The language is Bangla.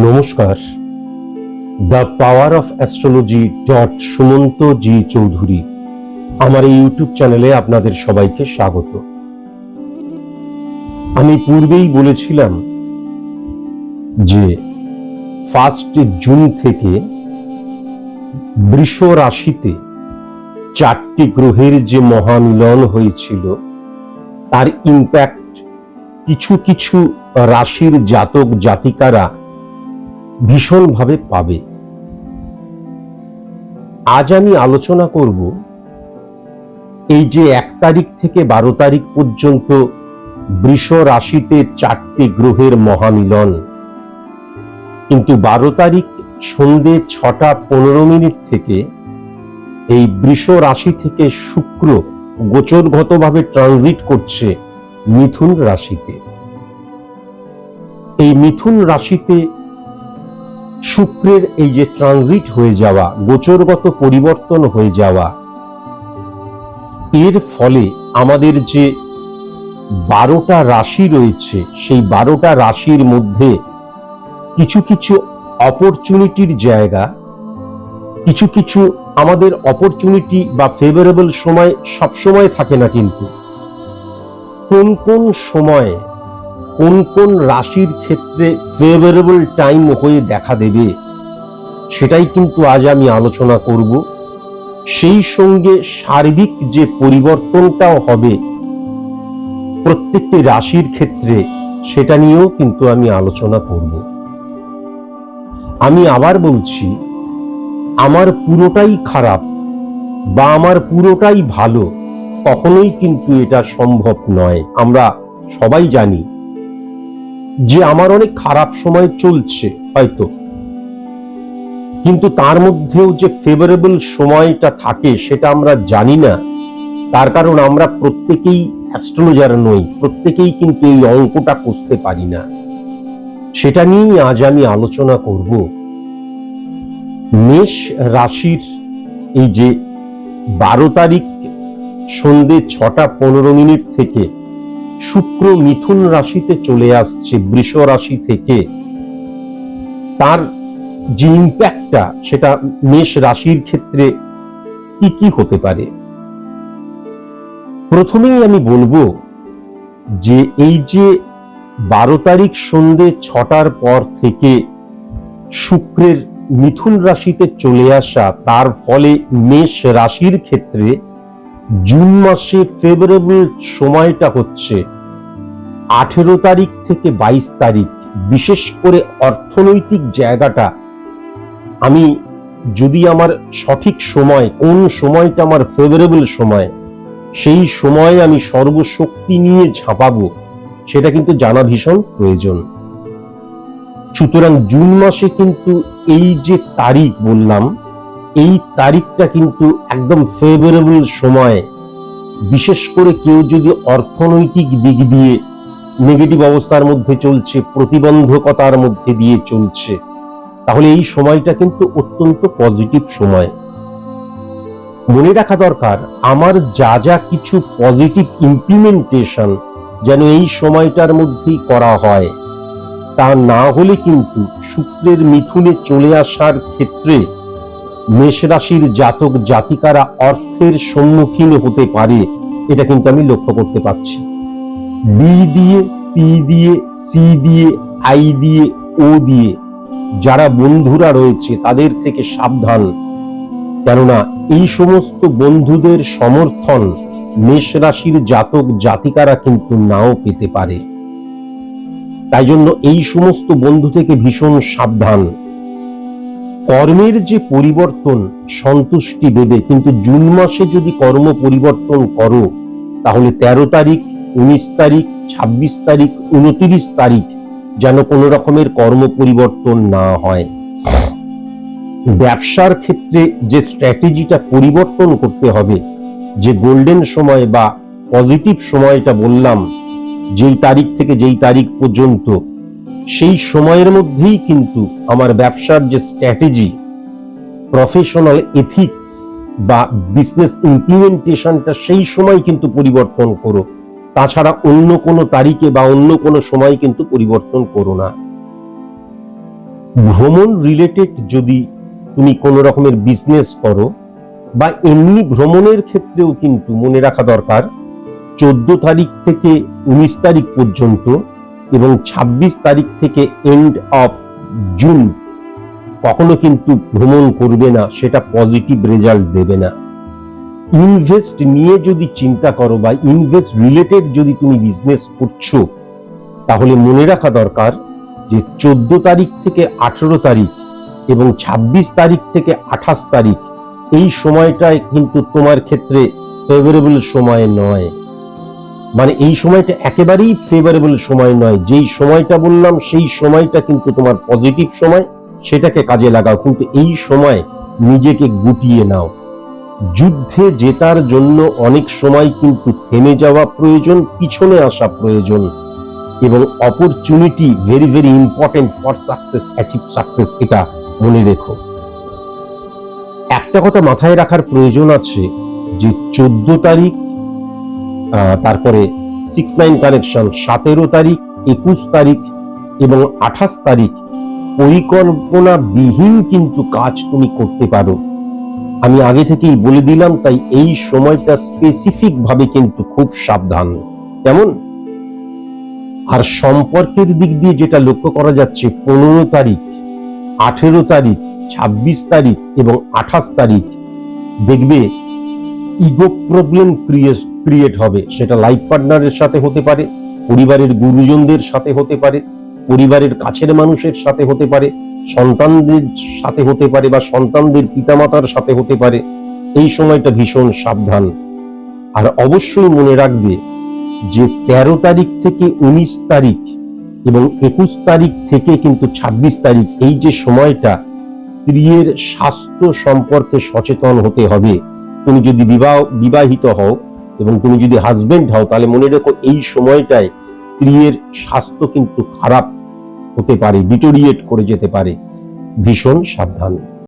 নমস্কার। The power of astrology Sumanta ji Chowdhury আমার এই ইউটিউব চ্যানেলে আপনাদের সবাইকে স্বাগত। আমি পূর্বেই বলেছিলাম যে 1 জুন থেকে বৃষ রাশিতে 4টি গ্রহের যে মহামিলন হয়েছিল তার ইম্প্যাক্ট কিছু কিছু রাশির জাতক জাতিকারা ভীষণভাবে পাবে। আজ আমি আলোচনা করব এই যে 1 তারিখ থেকে 12 তারিখ পর্যন্ত বৃষ রাশিতে 4টি গ্রহের মহামিলন, কিন্তু 12 তারিখ সন্ধে 6টা 15 মিনিট থেকে এই বৃষ রাশি থেকে শুক্র গোচরগতভাবে ট্রানজিট করছে মিথুন রাশিতে। এই মিথুন রাশিতে শুক্রের এই যে ট্রানজিট হয়ে যাওয়া, গোচরগত পরিবর্তন হয়ে যাওয়া, এর ফলে আমাদের যে 12টা রাশি রয়েছে সেই 12টা রাশির মধ্যে কিছু কিছু অপরচুনিটির জায়গা, কিছু কিছু আমাদের অপরচুনিটি বা ফেভারেবল সময় সবসময় থাকে না, কিন্তু কোন কোন সময় কোন কোন রাশির ক্ষেত্রে ফেভারেবল টাইম হয়ে দেখা দেবে সেটাই কিন্তু আজ আমি আলোচনা করব। সেই সঙ্গে সার্বিক যে পরিবর্তনটাও হবে প্রত্যেকটি রাশির ক্ষেত্রে সেটা নিয়েও কিন্তু আমি আলোচনা করব। আমি আবার বলছি, আমার পুরোটাই খারাপ বা আমার পুরোটাই ভালো কখনোই কিন্তু এটা সম্ভব নয়। আমরা সবাই জানি যে আমার অনেক খারাপ সময় চলছে হয়তো, কিন্তু তার মধ্যেও যে ফেভারেবল সময়টা থাকে সেটা আমরা জানি না। তার কারণ আমরা প্রত্যেকেই অ্যাস্ট্রোলজার নই, প্রত্যেকেই কিন্তু এই অঙ্কটা কষতে পারি না। সেটা নিয়েই আজ আমি আলোচনা করব। মেষ রাশির এই যে 12 তারিখ সন্ধে 6টা 15 মিনিট থেকে শুক্র মিথুন রাশিতে চলে আসছে বৃষ রাশি থেকে, তার যে ইম্প্যাক্টটা সেটা মেষ রাশির ক্ষেত্রে কি কি হতে পারে। প্রথমেই আমি বলবো যে এই যে 12 তারিখ সন্ধে 6টার পর থেকে শুক্রের মিথুন রাশিতে চলে আসা, তার ফলে মেষ রাশির ক্ষেত্রে জুন মাসে ফেভারেবল সময়টা হচ্ছে 18 তারিখ থেকে 22 তারিখ। বিশেষ করে অর্থনৈতিক জায়গাটা, আমি যদি আমার সঠিক সময়, কোন সময়টা আমার ফেভারেবল সময়, সেই সময়ে আমি সর্বশক্তি নিয়ে ঝাঁপাবো, সেটা কিন্তু জানা ভীষণ প্রয়োজন। সুতরাং জুন মাসে কিন্তু এই যে তারিখ বললাম, এই তারিখটা কিন্তু একদম ফেভারেবল সময়। বিশেষ করে কেউ যদি অর্থনৈতিক দিক দিয়ে নেগেটিভ অবস্থার মধ্যে চলছে, প্রতিবন্ধকতার মধ্যে দিয়ে চলছে, তাহলে এই সময়টা কিন্তু অত্যন্ত পজিটিভ সময়। মনে রাখা দরকার, আমার যা যা কিছু পজিটিভ ইমপ্লিমেন্টেশন যেন এই সময়টার মধ্যেই করা হয়। তা না হলে কিন্তু শুক্রের মিথুনে চলে আসার ক্ষেত্রে মেষ রাশির জাতক জাতিকারা অর্থের সম্মুখীন হতে পারে। এটা কিন্তু আমি লক্ষ্য করতে পারছি। বি দিয়ে, পি দিয়ে, সি দিয়ে, আই দিয়ে, ও দিয়ে যারা বন্ধুরা রয়েছে তাদের থেকে সাবধান, কেননা এই সমস্ত বন্ধুদের সমর্থন মেষ রাশির জাতক জাতিকারা কিন্তু নাও পেতে পারে। তাই জন্য এই সমস্ত বন্ধু থেকে ভীষণ সাবধান। কর্মের যে পরিবর্তন সন্তুষ্টি দেবে, কিন্তু জুন মাসে যদি কর্ম পরিবর্তন করো তাহলে 13 তারিখ, 19 তারিখ, 26 তারিখ, 29 তারিখ যেন কোনো রকমের কর্ম পরিবর্তন না হয়। ব্যবসার ক্ষেত্রে যে স্ট্র্যাটেজিটা পরিবর্তন করতে হবে, যে গোল্ডেন সময় বা পজিটিভ সময়টা বললাম, যেই তারিখ থেকে যেই তারিখ পর্যন্ত, সেই সময়ের মধ্যেই কিন্তু আমার ব্যবসার যে স্ট্র্যাটেজি, প্রফেশনাল এথিক্স বা বিজনেস ইমপ্লিমেন্টেশনটা সেই সময় কিন্তু পরিবর্তন করো। তাছাড়া অন্য কোনো তারিখে বা অন্য কোনো সময় কিন্তু পরিবর্তন করো না। ভ্রমণ রিলেটেড যদি তুমি কোনো রকমের বিজনেস করো বা এমনি ভ্রমণের ক্ষেত্রেও কিন্তু মনে রাখা দরকার 14 তারিখ থেকে 19 তারিখ পর্যন্ত এবং 26 তারিখ থেকে এন্ড অফ জুন কখনো কিন্তু ভ্রমণ করবে না, সেটা পজিটিভ রেজাল্ট দেবে না। ইনভেস্ট নিয়ে যদি চিন্তা করো বা ইনভেস্ট রিলেটেড যদি তুমি বিজনেস করছো, তাহলে মনে রাখা দরকার যে 14 তারিখ থেকে 18 তারিখ এবং 26 তারিখ থেকে 28 তারিখ এই সময়টায় কিন্তু তোমার ক্ষেত্রে ফেভারেবল সময় নয়। মানে এই সময়টা একেবারেই ফেভারেবল সময় নয়। যেই সময়টা বললাম সেই সময়টা কিন্তু তোমার পজিটিভ সময়, সেটাকে কাজে লাগাও, কিন্তু এই সময় নিজেকে গুটিয়ে নাও। যুদ্ধে জেতার জন্য অনেক সময় কিন্তু থেমে যাওয়া প্রয়োজন, পিছনে আসা প্রয়োজন, এবং opportunity very very important for success, achieve success, এটা মনে রেখো। একটা কথা মাথায় রাখার প্রয়োজন আছে যে 14 তারিখ, তারপরে 6-9 কানেকশন, 17 তারিখ, 21 তারিখ এবং 28 তারিখ পরিকল্পনা বিহীন কিন্তু কাজ তুমি করতে পারো। আমি আগে থেকেই বলে দিলাম, তাই এই সময়টা স্পেসিফিক ভাবে কিন্তু খুব সাবধান। কেমন? আর সম্পর্কের দিক দিয়ে যেটা লক্ষ্য করা যাচ্ছে, 15 তারিখ, 18 তারিখ, 26 তারিখ এবং 28 তারিখ দেখবে ইগো প্রবলেম ক্রিয়েট হবে। সেটা লাইফ পার্টনারের সাথে হতে পারে, পরিবারের গুরুজনদের সাথে হতে পারে, পরিবারের কাছের মানুষের সাথে হতে পারে, সন্তানদের সাথে হতে পারে বা সন্তানদের পিতামাতার সাথে হতে পারে। এই সময়টা ভীষণ সাবধান। আর অবশ্যই মনে রাখবে যে 13 তারিখ থেকে 19 তারিখ এবং 21 তারিখ থেকে কিন্তু 26 তারিখ, এই যে সময়টা, স্ত্রীর স্বাস্থ্য সম্পর্কে সচেতন হতে হবে। তুমি যদি বিবাহিত হও এবং তুমি যদি হাজবেন্ড হও, তাহলে মনে রেখো এই সময়টায় স্ত্রীর স্বাস্থ্য কিন্তু খারাপ হতে পারে, ডিটোরিয়েট করে যেতে পারে। ভীষণ সাবধান।